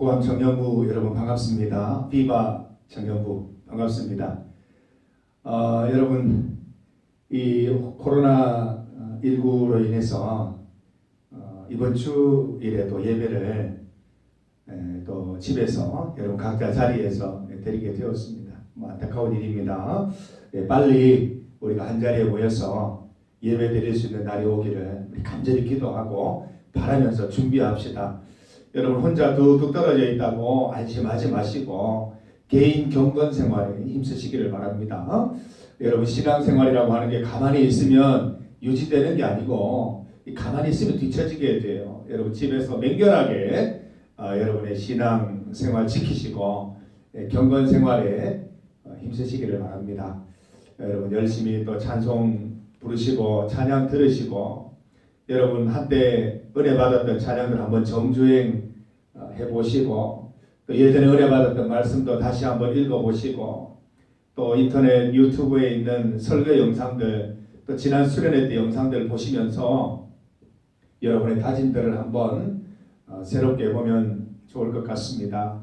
구암 청년부 여러분 반갑습니다. 비바 청년부 반갑습니다. 여러분 이 코로나19로 인해서 이번 주일에 또 예배를 또 집에서 여러분 각자 자리에서 드리게 되었습니다. 안타까운 일입니다. 빨리 우리가 한 자리에 모여서 예배 드릴 수 있는 날이 오기를 우리 간절히 기도하고 바라면서 준비합시다. 여러분 혼자 뚝뚝 떨어져 있다고 안심하지 마시고 개인 경건 생활에 힘쓰시기를 바랍니다. 여러분 신앙생활이라고 하는 게 가만히 있으면 유지되는 게 아니고 가만히 있으면 뒤처지게 돼요. 여러분 집에서 맹렬하게 여러분의 신앙생활 지키시고 경건 생활에 힘쓰시기를 바랍니다. 여러분 열심히 또 찬송 부르시고 찬양 들으시고 여러분 한때 은혜 받았던 찬양들 한번 정주행 해보시고 또 예전에 은혜 받았던 말씀도 다시 한번 읽어보시고 또 인터넷 유튜브에 있는 설교 영상들 또 지난 수련회 때 영상들 보시면서 여러분의 다짐들을 한번 새롭게 보면 좋을 것 같습니다.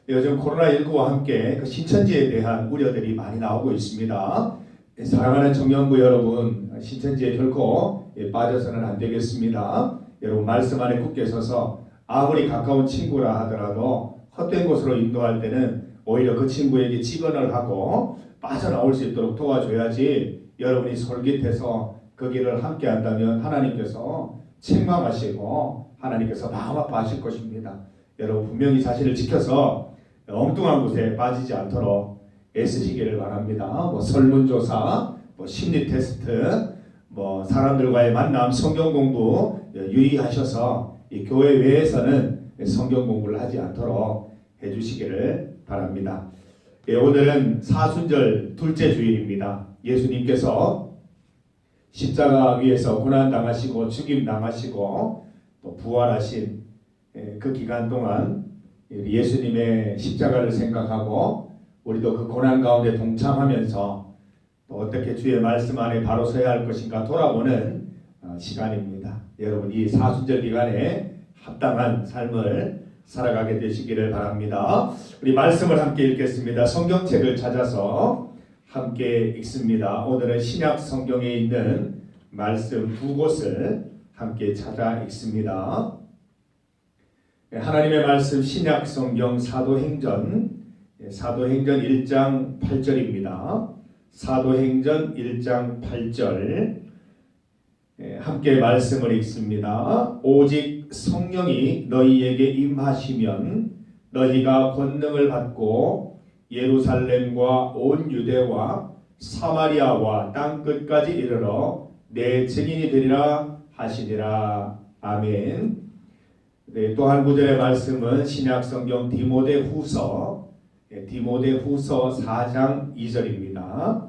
요즘 코로나19와 함께 그 신천지에 대한 우려들이 많이 나오고 있습니다. 사랑하는 청년부 여러분, 신천지에 결코 빠져서는 안 되겠습니다. 여러분 말씀 안에 굳게 서서 아무리 가까운 친구라 하더라도 헛된 곳으로 인도할 때는 오히려 그 친구에게 직언을 하고 빠져나올 수 있도록 도와줘야지 여러분이 솔깃해서 그 길을 함께 한다면 하나님께서 책망하시고 하나님께서 마음 아파하실 것입니다. 여러분 분명히 자신을 지켜서 엉뚱한 곳에 빠지지 않도록 애쓰시기를 바랍니다. 설문조사, 심리 테스트, 사람들과의 만남, 성경 공부 유의하셔서 이 교회 외에서는 성경 공부를 하지 않도록 해주시기를 바랍니다. 오늘은 사순절 둘째 주일입니다. 예수님께서 십자가 위에서 고난당하시고 죽임당하시고 또 부활하신 그 기간 동안 예수님의 십자가를 생각하고 우리도 그 고난 가운데 동참하면서 또 어떻게 주의 말씀 안에 바로 서야 할 것인가 돌아보는 시간입니다. 여러분 이 사순절 기간에 합당한 삶을 살아가게 되시기를 바랍니다. 우리 말씀을 함께 읽겠습니다. 성경책을 찾아서 함께 읽습니다. 오늘은 신약 성경에 있는 말씀 두 곳을 함께 찾아 읽습니다. 하나님의 말씀 신약 성경 사도행전 1장 8절입니다. 사도행전 1장 8절 함께 말씀을 읽습니다. 오직 성령이 너희에게 임하시면 너희가 권능을 받고 예루살렘과 온 유대와 사마리아와 땅 끝까지 이르러 내 증인이 되리라 하시니라. 아멘. 또 한 구절의 말씀은 신약 성경 디모데후서 4장 2절입니다.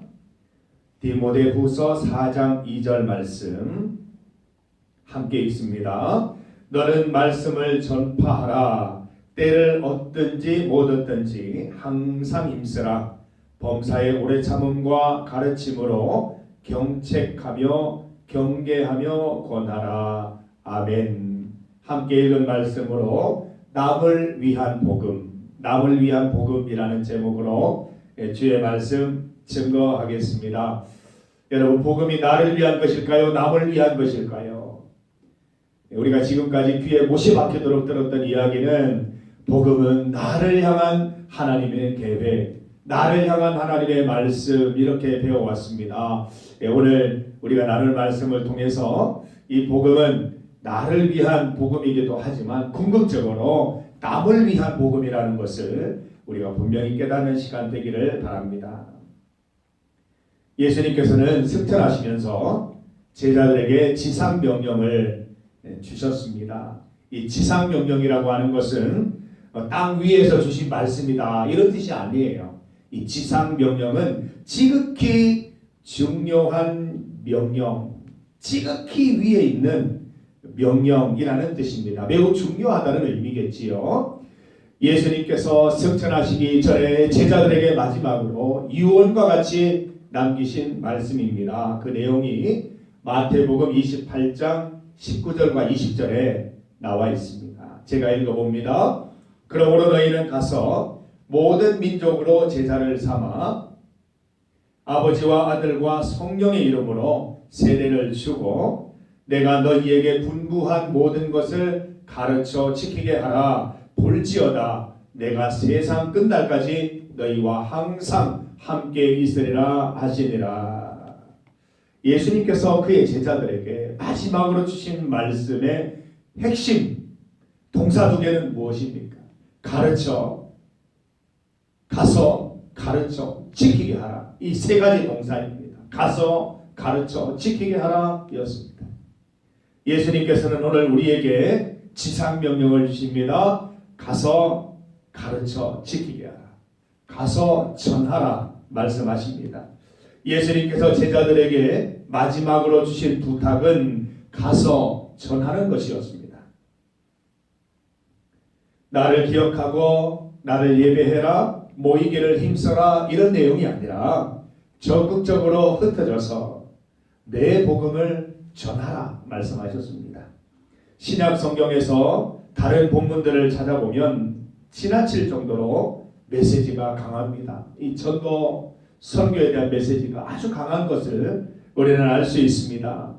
디모데후서 4장 2절 말씀 함께 읽습니다. 너는 말씀을 전파하라. 때를 얻든지 못 얻든지 항상 힘쓰라. 범사의 오래 참음과 가르침으로 경책하며 경계하며 권하라. 아멘. 함께 읽은 말씀으로 남을 위한 복음이라는 제목으로 주의 말씀 증거하겠습니다. 여러분 복음이 나를 위한 것일까요? 남을 위한 것일까요? 우리가 지금까지 귀에 못이 박히도록 들었던 이야기는 복음은 나를 향한 하나님의 계획, 나를 향한 하나님의 말씀 이렇게 배워왔습니다. 오늘 우리가 나눌 말씀을 통해서 이 복음은 나를 위한 복음이기도 하지만 궁극적으로 남을 위한 복음이라는 것을 우리가 분명히 깨닫는 시간 되기를 바랍니다. 예수님께서는 승천하시면서 제자들에게 지상명령을 주셨습니다. 이 지상명령이라고 하는 것은 땅 위에서 주신 말씀이다 이런 뜻이 아니에요. 이 지상명령은 지극히 중요한 명령, 지극히 위에 있는 명령이라는 뜻입니다. 매우 중요하다는 의미겠지요. 예수님께서 승천하시기 전에 제자들에게 마지막으로 유언과 같이 남기신 말씀입니다. 그 내용이 마태복음 28장 19절과 20절에 나와 있습니다. 제가 읽어봅니다. 그러므로 너희는 가서 모든 민족으로 제자를 삼아 아버지와 아들과 성령의 이름으로 세례를 주고 내가 너희에게 분부한 모든 것을 가르쳐 지키게 하라. 볼지어다 내가 세상 끝날까지 너희와 항상 함께 있으리라 하시니라. 예수님께서 그의 제자들에게 마지막으로 주신 말씀의 핵심 동사 두 개는 무엇입니까? 가르쳐, 가서 가르쳐 지키게 하라. 이 세 가지 동사입니다. 가서 가르쳐 지키게 하라 였습니다. 예수님께서는 오늘 우리에게 지상명령을 주십니다. 가서 가르쳐 지키게 하라. 가서 전하라 말씀하십니다. 예수님께서 제자들에게 마지막으로 주신 부탁은 가서 전하는 것이었습니다. 나를 기억하고 나를 예배해라, 모이기를 힘써라 이런 내용이 아니라 적극적으로 흩어져서 내 복음을 전하라 말씀하셨습니다. 신약 성경에서 다른 본문들을 찾아보면 지나칠 정도로 메시지가 강합니다. 이 전도 선교에 대한 메시지가 아주 강한 것을 우리는 알 수 있습니다.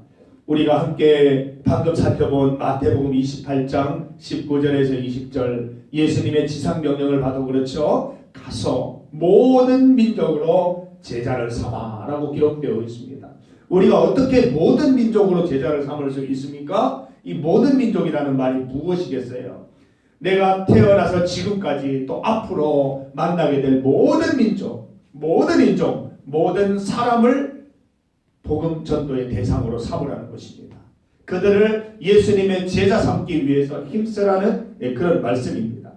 우리가 함께 방금 살펴본 마태복음 28장 19절에서 20절 예수님의 지상명령을 봐도 그렇죠. 가서 모든 민족으로 제자를 삼아라고 기록되어 있습니다. 우리가 어떻게 모든 민족으로 제자를 삼을 수 있습니까? 이 모든 민족이라는 말이 무엇이겠어요? 내가 태어나서 지금까지 또 앞으로 만나게 될 모든 민족, 모든 인종, 모든 사람을 복음 전도의 대상으로 삼으라는 것입니다. 그들을 예수님의 제자 삼기 위해서 힘쓰라는 그런 말씀입니다.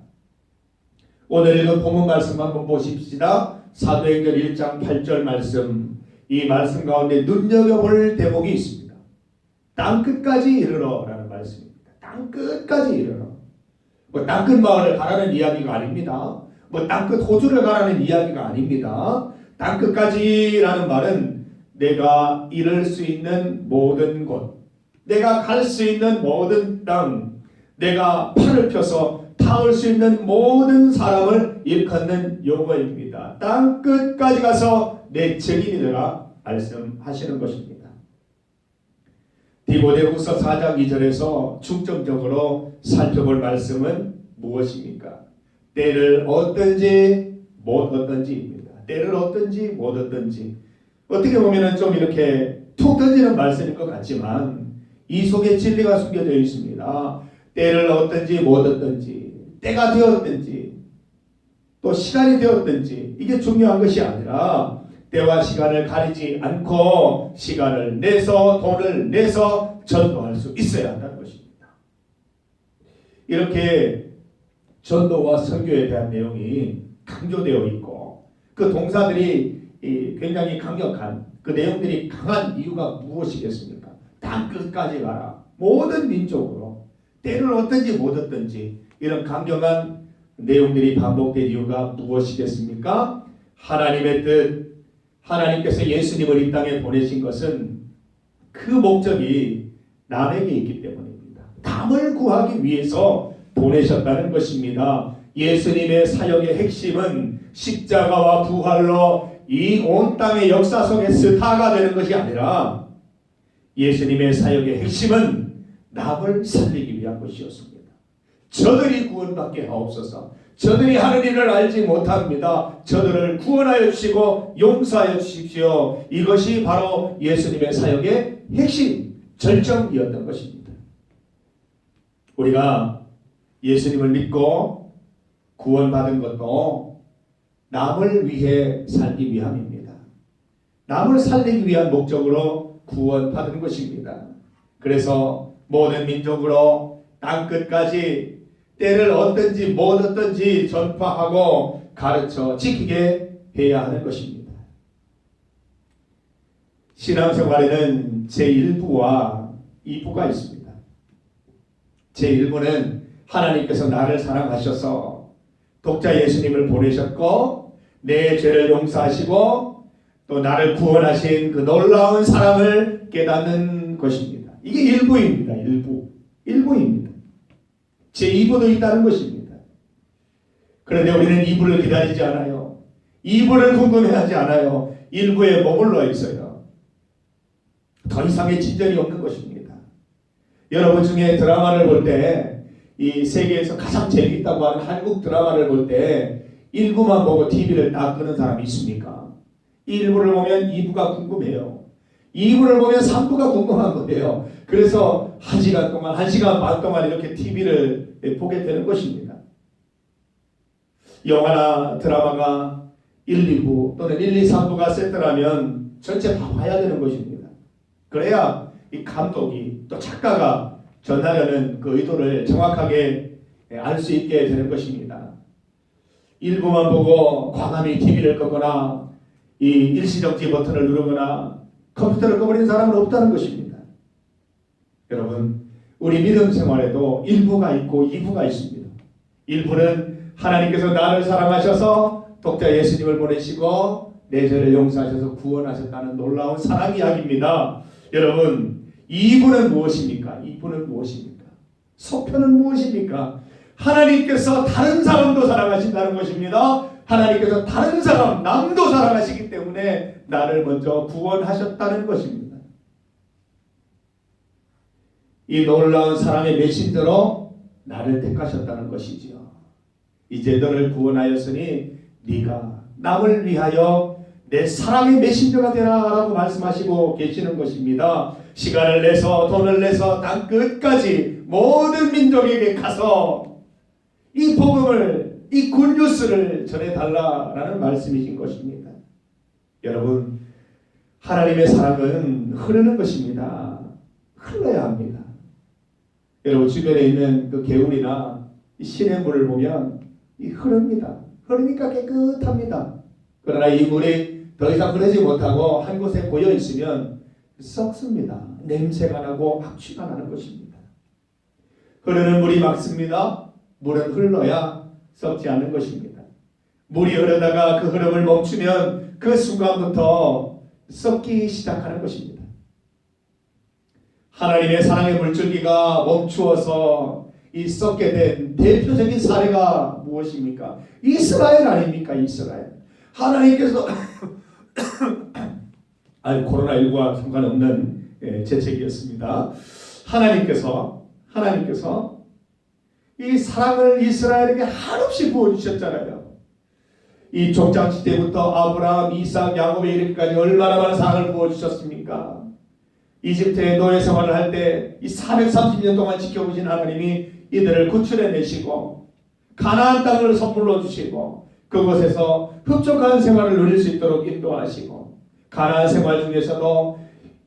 오늘 읽은 본문 말씀 한번 보십시다. 사도행전 1장 8절 말씀, 이 말씀 가운데 눈여겨볼 대목이 있습니다. 땅끝까지 이르러라는 말씀입니다. 땅끝까지 이르러. 땅끝 마을을 가라는 이야기가 아닙니다. 땅끝 호주를 가라는 이야기가 아닙니다. 땅끝까지라는 말은 내가 이룰 수 있는 모든 곳, 내가 갈 수 있는 모든 땅, 내가 팔을 펴서 닿을 수 있는 모든 사람을 일컫는 용어입니다. 땅끝까지 가서 내 증인이 되라 말씀하시는 것입니다. 디모데후서 4장 2절에서 중점적으로 살펴볼 말씀은 무엇입니까? 때를 얻든지 못 얻든지입니다. 때를 얻든지 못 얻든지. 어떻게 보면 좀 이렇게 툭 던지는 말씀일 것 같지만 이 속에 진리가 숨겨져 있습니다. 때를 얻든지 못 얻든지, 때가 되었든지 또 시간이 되었든지 이게 중요한 것이 아니라 때와 시간을 가리지 않고 시간을 내서 돈을 내서 전도할 수 있어야 한다는 것입니다. 이렇게 전도와 선교에 대한 내용이 강조되어 있고 그 동사들이 굉장히 강력한 그 내용들이 강한 이유가 무엇이겠습니까? 땅 끝까지 가라. 모든 민족으로 때를 얻든지 못 얻든지 이런 강경한 내용들이 반복된 이유가 무엇이겠습니까? 하나님의 뜻, 하나님께서 예수님을 이 땅에 보내신 것은 그 목적이 남에게 있기 때문입니다. 남을 구하기 위해서 보내셨다는 것입니다. 예수님의 사역의 핵심은 십자가와 부활로 이 온 땅의 역사 속에 스타가 되는 것이 아니라 예수님의 사역의 핵심은 남을 살리기 위한 것이었습니다. 저들이 구원받게 하옵소서. 저들이 하는 일을 알지 못합니다. 저들을 구원하여 주시고 용서하여 주십시오. 이것이 바로 예수님의 사역의 핵심, 절정이었던 것입니다. 우리가 예수님을 믿고 구원받은 것도 남을 위해 살기 위함입니다. 남을 살리기 위한 목적으로 구원받은 것입니다. 그래서 모든 민족으로 땅끝까지 때를 얻든지 못 얻든지 전파하고 가르쳐 지키게 해야 하는 것입니다. 신앙생활에는 제1부와 2부가 있습니다. 제1부는 하나님께서 나를 사랑하셔서 독자 예수님을 보내셨고 내 죄를 용서하시고 또 나를 구원하신 그 놀라운 사랑을 깨닫는 것입니다. 이게 1부입니다. 1부입니다. 제2부도 있다는 것입니다. 그런데 우리는 이불을 기다리지 않아요. 이불을 궁금해하지 않아요. 일부에 머물러 있어요. 더 이상의 진전이 없는 것입니다. 여러분 중에 드라마를 볼 때 이 세계에서 가장 재미있다고 하는 한국 드라마를 볼 때 1부만 보고 TV를 딱 끄는 사람이 있습니까? 1부를 보면 2부가 궁금해요. 2부를 보면 3부가 궁금한 거예요. 그래서 1시간 동안, 1시간 반 동안 이렇게 TV를 보게 되는 것입니다. 영화나 드라마가 1, 2부 또는 1, 2, 3부가 세트라면 전체 다 봐야 되는 것입니다. 그래야 이 감독이 또 작가가 전하려는 그 의도를 정확하게 알 수 있게 되는 것입니다. 1부만 보고 과감히 TV를 끄거나 이 일시정지 버튼을 누르거나 컴퓨터를 꺼버리는 사람은 없다는 것입니다. 여러분, 우리 믿음 생활에도 1부가 있고 2부가 있습니다. 1부는 하나님께서 나를 사랑하셔서 독자 예수님을 보내시고 내 죄를 용서하셔서 구원하셨다는 놀라운 사랑 이야기입니다. 여러분, 2부는 무엇입니까? 2부는 무엇입니까? 속편은 무엇입니까? 하나님께서 다른 사람도 사랑하신다는 것입니다. 하나님께서 다른 사람, 남도 사랑하시기 때문에 나를 먼저 구원하셨다는 것입니다. 이 놀라운 사랑의 메신저로 나를 택하셨다는 것이지요. 이제 너를 구원하였으니 네가 남을 위하여 내 사랑의 메신저가 되라 라고 말씀하시고 계시는 것입니다. 시간을 내서 돈을 내서 땅 끝까지 모든 민족에게 가서 이 복음을, 이 굿뉴스를 전해달라라는 말씀이신 것입니다. 여러분, 하나님의 사랑은 흐르는 것입니다. 흘러야 합니다. 여러분 주변에 있는 그 개울이나 시냇물을 보면 이 흐릅니다. 흐르니까 깨끗합니다. 그러나 이 물이 더 이상 흐르지 못하고 한 곳에 고여 있으면 썩습니다. 냄새가 나고 악취가 나는 것입니다. 흐르는 물이 막습니다. 물은 흘러야 썩지 않는 것입니다. 물이 흐르다가 그 흐름을 멈추면 그 순간부터 썩기 시작하는 것입니다. 하나님의 사랑의 물줄기가 멈추어서 이 썩게 된 대표적인 사례가 무엇입니까? 이스라엘 아닙니까? 이스라엘. 하나님께서 코로나19와 상관없는 재책이었습니다. 하나님께서 이 사랑을 이스라엘에게 한없이 부어주셨잖아요. 이 종장시대부터 아브라함, 이삭, 야곱에 이르기까지 얼마나 많은 사랑을 부어주셨습니까? 이집트의 노예 생활을 할 때 이 430년 동안 지켜보신 하나님이 이들을 구출해내시고 가나안 땅을 선물로 주시고 그곳에서 흡족한 생활을 누릴 수 있도록 인도하시고 가나안 생활 중에서도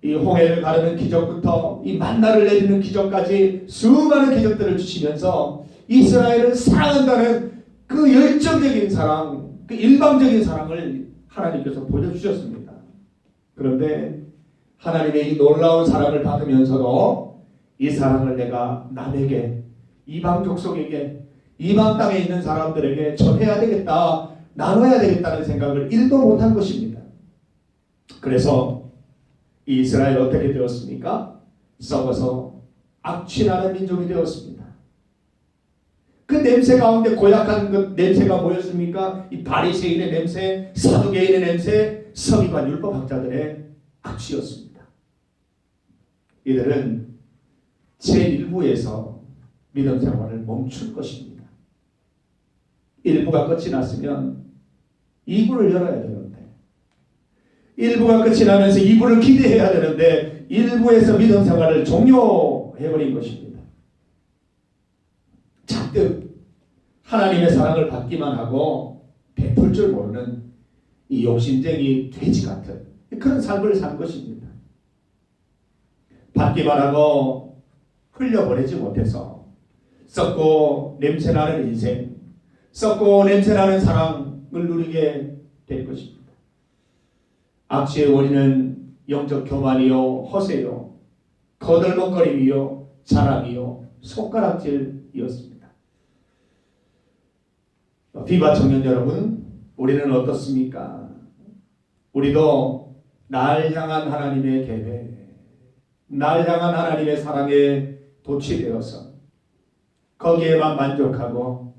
이 홍해를 가르는 기적부터 이 만나를 내리는 기적까지 수많은 기적들을 주시면서 이스라엘을 사랑한다는 그 열정적인 사랑, 그 일방적인 사랑을 하나님께서 보여주셨습니다. 그런데 하나님의 이 놀라운 사랑을 받으면서도 이 사랑을 내가 남에게, 이방 족속에게, 이방 땅에 있는 사람들에게 전해야 되겠다, 나눠야 되겠다는 생각을 1도 못한 것입니다. 그래서 이 이스라엘 어떻게 되었습니까? 썩어서 악취나는 민족이 되었습니다. 그 냄새 가운데 고약한 그 냄새가 뭐였습니까? 이 바리새인의 냄새, 사두개인의 냄새, 서기관 율법학자들의 악취였습니다. 이들은 제1부에서 믿음 생활을 멈출 것입니다. 1부가 끝이 났으면 2부를 열어야 되는데 1부가 끝이 나면서 2부를 기대해야 되는데 1부에서 믿음 생활을 종료해버린 것입니다. 잔뜩 하나님의 사랑을 받기만 하고 베풀 줄 모르는 이 욕심쟁이 돼지 같은 그런 삶을 산 것입니다. 받기만 하고 흘려보내지 못해서 썩고 냄새나는 인생, 썩고 냄새나는 사랑을 누리게 될 것입니다. 악취의 원인은 영적 교만이요, 허세요, 거들먹거림이요, 자랑이요, 손가락질이었습니다. 비바 청년 여러분, 우리는 어떻습니까? 우리도 날 향한 하나님의 계획, 날 향한 하나님의 사랑에 도취되어서 거기에만 만족하고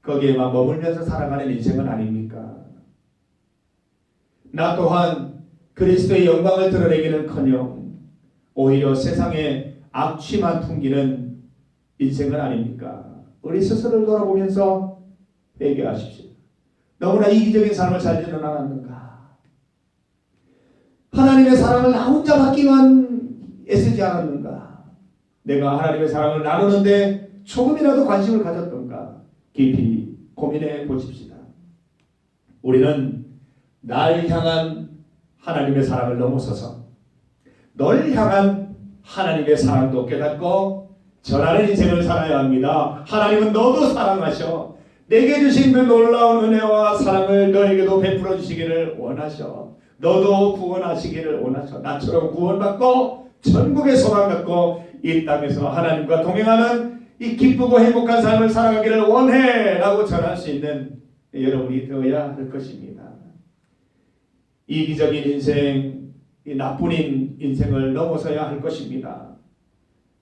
그 거기에만 머물면서 살아가는 인생은 아닙니까? 나 또한 그리스도의 영광을 드러내기는커녕 오히려 세상의 악취만 풍기는 인생은 아닙니까? 우리 스스로를 돌아보면서 회개하십시오. 너무나 이기적인 삶을 살지는 않았는가? 하나님의 사랑을 나 혼자 받기만 애쓰지 않았는가? 내가 하나님의 사랑을 나누는데 조금이라도 관심을 가졌던가? 깊이 고민해 보십시다. 우리는 날 향한 하나님의 사랑을 넘어서서 널 향한 하나님의 사랑도 깨닫고 전하는 인생을 살아야 합니다. 하나님은 너도 사랑하셔. 내게 주신 그 놀라운 은혜와 사랑을 너에게도 베풀어 주시기를 원하셔. 너도 구원하시기를 원하셔. 나처럼 구원받고 천국의 소망 갖고 이 땅에서 하나님과 동행하는 이 기쁘고 행복한 삶을 살아가기를 원해 라고 전할 수 있는 여러분이 되어야 할 것입니다. 이기적인 인생, 이 나쁜 인생을 넘어서야 할 것입니다.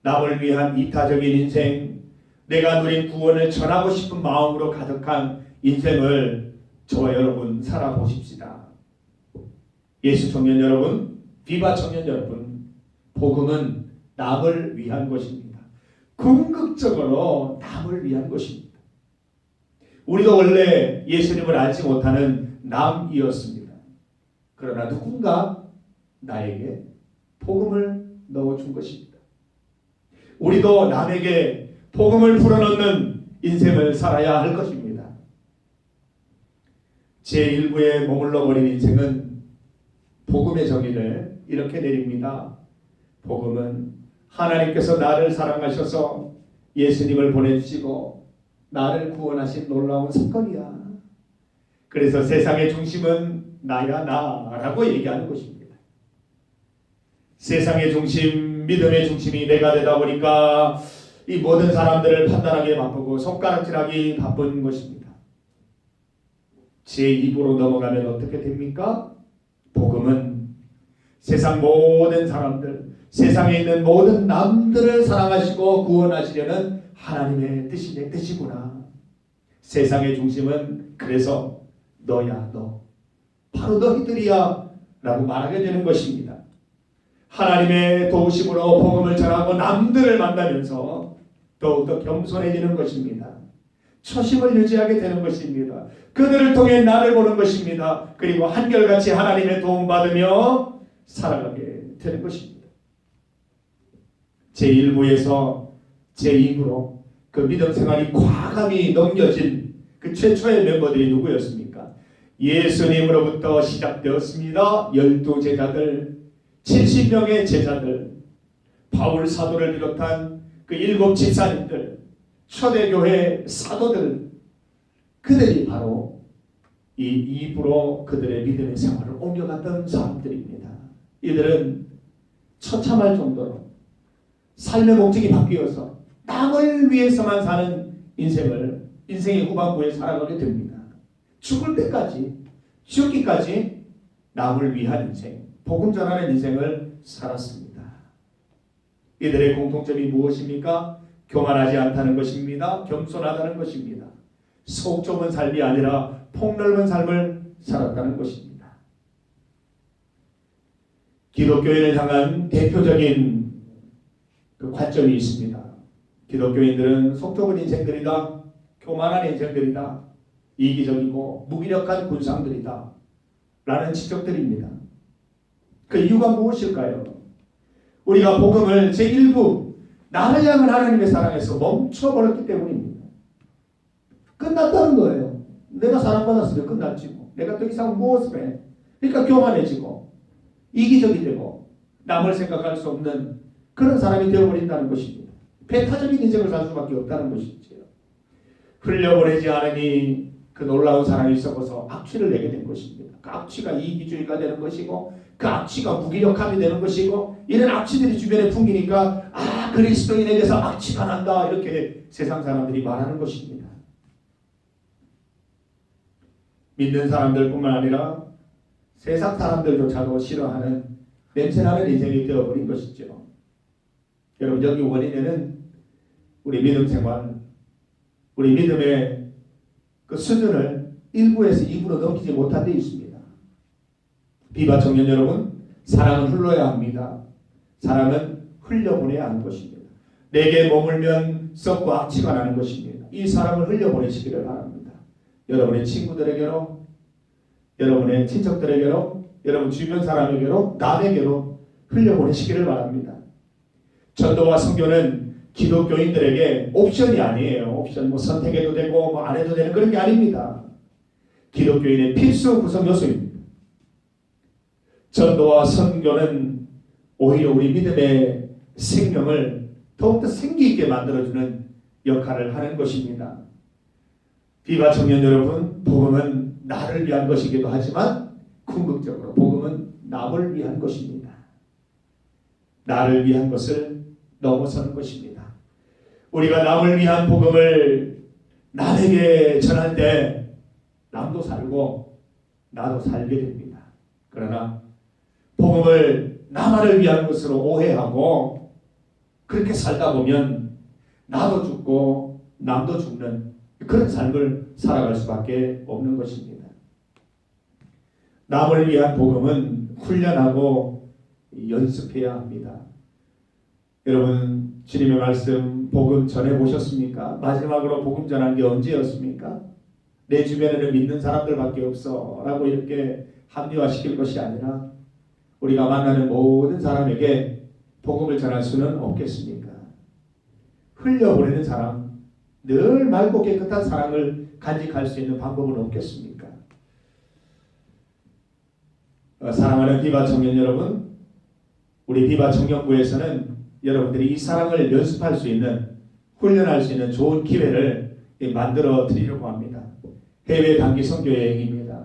남을 위한 이타적인 인생, 내가 누린 구원을 전하고 싶은 마음으로 가득한 인생을 저와 여러분 살아보십시다. 예수 청년 여러분, 비바 청년 여러분, 복음은 남을 위한 것입니다. 궁극적으로 남을 위한 것입니다. 우리가 원래 예수님을 알지 못하는 남이었습니다. 그러나 누군가 나에게 복음을 넣어준 것입니다. 우리도 남에게 복음을 풀어넣는 인생을 살아야 할 것입니다. 제1부에 머물러 버린 인생은 복음의 정의를 이렇게 내립니다. 복음은 하나님께서 나를 사랑하셔서 예수님을 보내주시고 나를 구원하신 놀라운 사건이야. 그래서 세상의 중심은 나야 나라고 얘기하는 것입니다. 세상의 중심, 믿음의 중심이 내가 되다 보니까 이 모든 사람들을 판단하기 바쁘고 손가락질하기 바쁜 것입니다. 제2부로 넘어가면 어떻게 됩니까? 복음은 세상 모든 사람들, 세상에 있는 모든 남들을 사랑하시고 구원하시려는 하나님의 뜻이 내 뜻이구나. 세상의 중심은 그래서 너야 너. 바로 너희들이야 라고 말하게 되는 것입니다. 하나님의 도우심으로 복음을 전하고 남들을 만나면서 더욱더 겸손해지는 것입니다. 초심을 유지하게 되는 것입니다. 그들을 통해 나를 보는 것입니다. 그리고 한결같이 하나님의 도움받으며 살아가게 되는 것입니다. 제1부에서 제2부로 그 믿음 생활이 과감히 넘겨진 그 최초의 멤버들이 누구였습니까? 예수님으로부터 시작되었습니다. 12제자들, 70명의 제자들, 바울 사도를 비롯한 그 7 집사님들, 초대교회 사도들, 그들이 바로 이 2부로 그들의 믿음의 생활을 옮겨갔던 사람들입니다. 이들은 처참할 정도로 삶의 목적이 바뀌어서 남을 위해서만 사는 인생의 후반부에 살아가게 됩니다. 죽을 때까지, 죽기까지 남을 위한 인생, 복음 전하는 인생을 살았습니다. 이들의 공통점이 무엇입니까? 교만하지 않다는 것입니다. 겸손하다는 것입니다. 속 좁은 삶이 아니라 폭넓은 삶을 살았다는 것입니다. 기독교인을 향한 대표적인 그 관점이 있습니다. 기독교인들은 속 좁은 인생들이다, 교만한 인생들이다, 이기적이고 무기력한 군상들이다 라는 지적들입니다. 그 이유가 무엇일까요? 우리가 복음을 제1부 나를 향한 하나님의 사랑에서 멈춰버렸기 때문입니다. 끝났다는 거예요. 내가 사랑받았으면 끝났지 뭐. 내가 더 이상 무엇을 해. 그러니까 교만해지고 이기적이 되고 남을 생각할 수 없는 그런 사람이 되어버린다는 것입니다. 배타적인 인생을 살 수밖에 없다는 것이지요. 흘려보내지 않으니 그 놀라운 사랑이 썩어서 악취를 내게 된 것입니다. 그 악취가 이기주의가 되는 것이고 그 악취가 무기력함이 되는 것이고 이런 악취들이 주변에 풍기니까 그리스도인에게서 악취가 난다 이렇게 세상 사람들이 말하는 것입니다. 믿는 사람들뿐만 아니라 세상 사람들조차도 싫어하는 냄새나는 인생이 되어버린 것이죠. 여러분 여기 원인에는 우리 믿음 생활, 우리 믿음의 그 수준을 1부에서 2부로 넘기지 못한 데 있습니다. 비바 청년 여러분, 사랑은 흘러야 합니다. 사랑은 흘려보내야 하는 것입니다. 내게 머물면 썩고 악취가 나는 것입니다. 이 사랑을 흘려보내시기를 바랍니다. 여러분의 친구들에게로, 여러분의 친척들에게로, 여러분 주변 사람에게로, 남에게로 흘려보내시기를 바랍니다. 전도와 선교는 기독교인들에게 옵션이 아니에요. 옵션 뭐 선택해도 되고 뭐 안 해도 되는 그런 게 아닙니다. 기독교인의 필수 구성 요소입니다. 전도와 선교는 오히려 우리 믿음의 생명을 더욱더 생기 있게 만들어주는 역할을 하는 것입니다. 비바 청년 여러분, 복음은 나를 위한 것이기도 하지만 궁극적으로 복음은 남을 위한 것입니다. 나를 위한 것을 넘어서는 것입니다. 우리가 남을 위한 복음을 남에게 전할 때 남도 살고 나도 살게 됩니다. 그러나 복음을 나만을 위한 것으로 오해하고 그렇게 살다 보면 나도 죽고 남도 죽는 그런 삶을 살아갈 수밖에 없는 것입니다. 남을 위한 복음은 훈련하고 연습해야 합니다. 여러분, 주님의 말씀 복음 전해보셨습니까? 마지막으로 복음 전한 게 언제였습니까? 내 주변에는 믿는 사람들밖에 없어 라고 이렇게 합리화시킬 것이 아니라 우리가 만나는 모든 사람에게 복음을 전할 수는 없겠습니까? 흘려보내는 사람, 늘 맑고 깨끗한 사랑을 간직할 수 있는 방법은 없겠습니까? 사랑하는 비바 청년 여러분, 우리 비바 청년부에서는 여러분들이 이 사랑을 연습할 수 있는, 훈련할 수 있는 좋은 기회를 만들어 드리려고 합니다. 해외 단기 선교 여행입니다.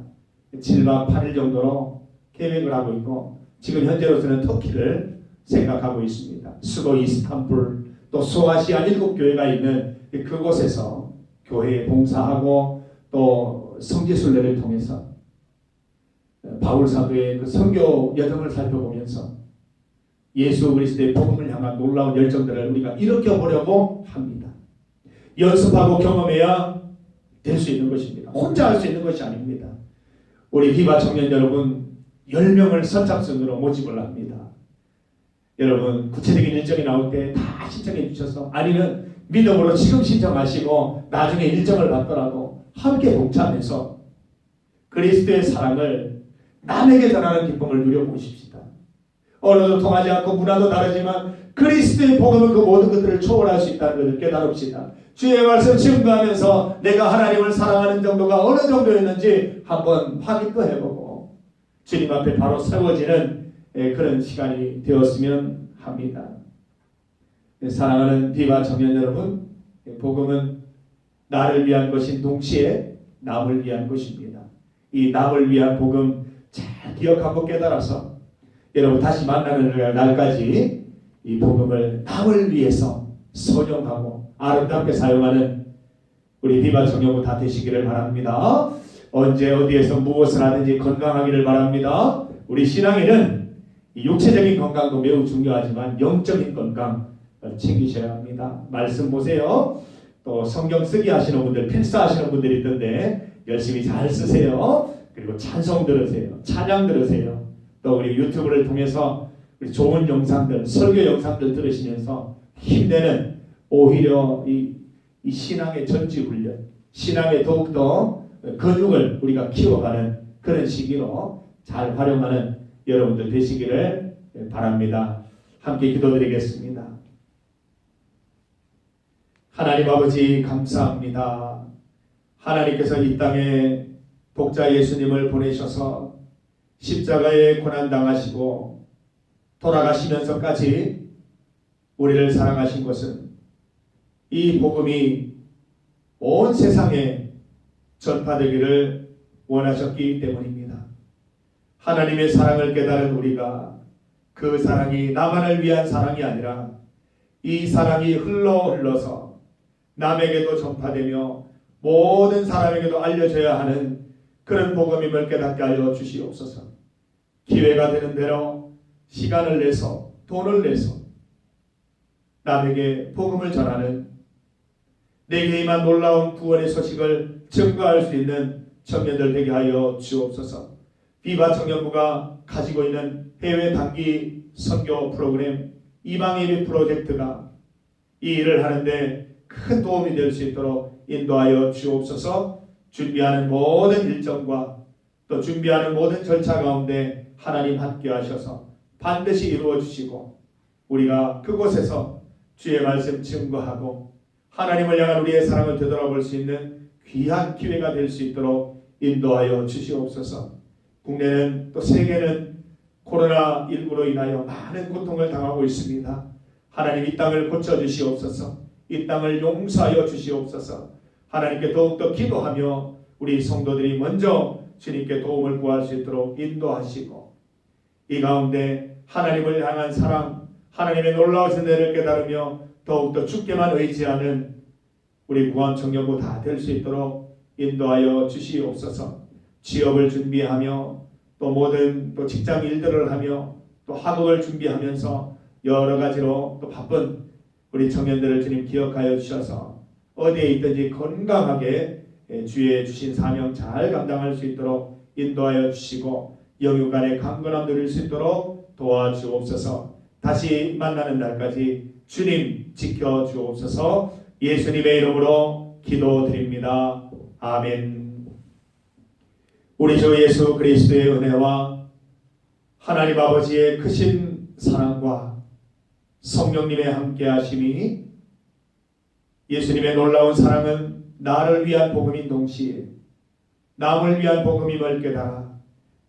7박 8일 정도로 계획을 하고 있고 지금 현재로서는 터키를 생각하고 있습니다. 수도 이스탄불, 또 소아시아 7교회가 있는 그곳에서 교회에 봉사하고 또 성지순례를 통해서 바울 사도의 그 선교 여정을 살펴보면서 예수 그리스도의 복음을 향한 놀라운 열정들을 우리가 일으켜보려고 합니다. 연습하고 경험해야 될 수 있는 것입니다. 혼자 할 수 있는 것이 아닙니다. 우리 비바 청년 여러분 10명을 선착순으로 모집을 합니다. 여러분 구체적인 일정이 나올 때 다 신청해 주셔서 아니면 믿음으로 지금 신청하시고 나중에 일정을 받더라도 함께 동참해서 그리스도의 사랑을 남에게 전하는 기쁨을 누려보십시다. 언어도 통하지 않고 문화도 다르지만 그리스도의 복음은 그 모든 것들을 초월할 수 있다는 것을 깨달읍시다. 주의 말씀 증거하면서 내가 하나님을 사랑하는 정도가 어느 정도였는지 한번 확인도 해보고 주님 앞에 바로 세워지는 그런 시간이 되었으면 합니다. 사랑하는 비바 청년 여러분, 복음은 나를 위한 것인 동시에 남을 위한 것입니다. 이 남을 위한 복음 잘 기억하고 깨달아서 여러분 다시 만나는 날까지 이 복음을 남을 위해서 선용하고 아름답게 사용하는 우리 비바 청년부 다 되시기를 바랍니다. 언제 어디에서 무엇을 하든지 건강하기를 바랍니다. 우리 신앙에는 육체적인 건강도 매우 중요하지만 영적인 건강 챙기셔야 합니다. 말씀 보세요. 또 성경 쓰기 하시는 분들, 필사하시는 분들이 있던데 열심히 잘 쓰세요. 그리고 찬송 들으세요. 찬양 들으세요. 또 우리 유튜브를 통해서 우리 좋은 영상들, 설교 영상들 들으시면서 힘내는 오히려 이 신앙의 전지훈련, 신앙의 더욱더 근육을 우리가 키워가는 그런 시기로 잘 활용하는 여러분들 되시기를 바랍니다. 함께 기도드리겠습니다. 하나님 아버지 감사합니다. 하나님께서 이 땅에 독자 예수님을 보내셔서 십자가에 고난당하시고 돌아가시면서까지 우리를 사랑하신 것은 이 복음이 온 세상에 전파되기를 원하셨기 때문입니다. 하나님의 사랑을 깨달은 우리가 그 사랑이 나만을 위한 사랑이 아니라 이 사랑이 흘러서 남에게도 전파되며 모든 사람에게도 알려져야 하는 그런 복음임을 깨닫게 하여 주시옵소서. 기회가 되는 대로 시간을 내서 돈을 내서 남에게 복음을 전하는 내게 임한 놀라운 구원의 소식을 증거할 수 있는 청년들 되게 하여 주옵소서. 비바 청년부가 가지고 있는 해외 단기 선교 프로그램 이방예배 프로젝트가 이 일을 하는데 큰 도움이 될 수 있도록 인도하여 주옵소서. 준비하는 모든 일정과 또 준비하는 모든 절차 가운데 하나님 함께 하셔서 반드시 이루어 주시고 우리가 그곳에서 주의 말씀 증거하고 하나님을 향한 우리의 사랑을 되돌아볼 수 있는 귀한 기회가 될 수 있도록 인도하여 주시옵소서. 국내는 또 세계는 코로나19로 인하여 많은 고통을 당하고 있습니다. 하나님 이 땅을 고쳐주시옵소서. 이 땅을 용서하여 주시옵소서. 하나님께 더욱더 기도하며 우리 성도들이 먼저 주님께 도움을 구할 수 있도록 인도하시고 이 가운데 하나님을 향한 사랑, 하나님의 놀라우신 은혜를 깨달으며 더욱더 주께만 의지하는 우리 구원청년부 다 될 수 있도록 인도하여 주시옵소서. 취업을 준비하며 또 모든 또 직장 일들을 하며 또 학업을 준비하면서 여러 가지로 또 바쁜 우리 청년들을 주님 기억하여 주셔서 어디에 있든지 건강하게 주의 주신 사명 잘 감당할 수 있도록 인도하여 주시고 영육간의 강건함 누릴 수 있도록 도와주옵소서. 다시 만나는 날까지 주님 지켜주옵소서. 예수님의 이름으로 기도드립니다. 아멘. 우리 주 예수 그리스도의 은혜와 하나님 아버지의 크신 사랑과 성령님의 함께하심이 예수님의 놀라운 사랑은 나를 위한 복음인 동시에 남을 위한 복음임을 깨달아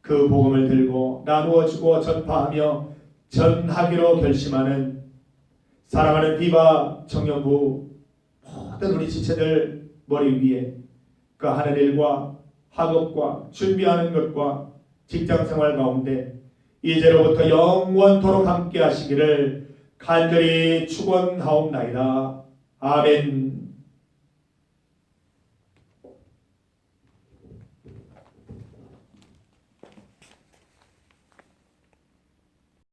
그 복음을 들고 나누어 주고 전파하며 전하기로 결심하는 사랑하는 비바 청년부 모든 우리 지체들 머리 위에 그 하는 일과 학업과 준비하는 것과 직장생활 가운데 이제로부터 영원토록 함께 하시기를 간절히 축원하옵나이다. 아멘.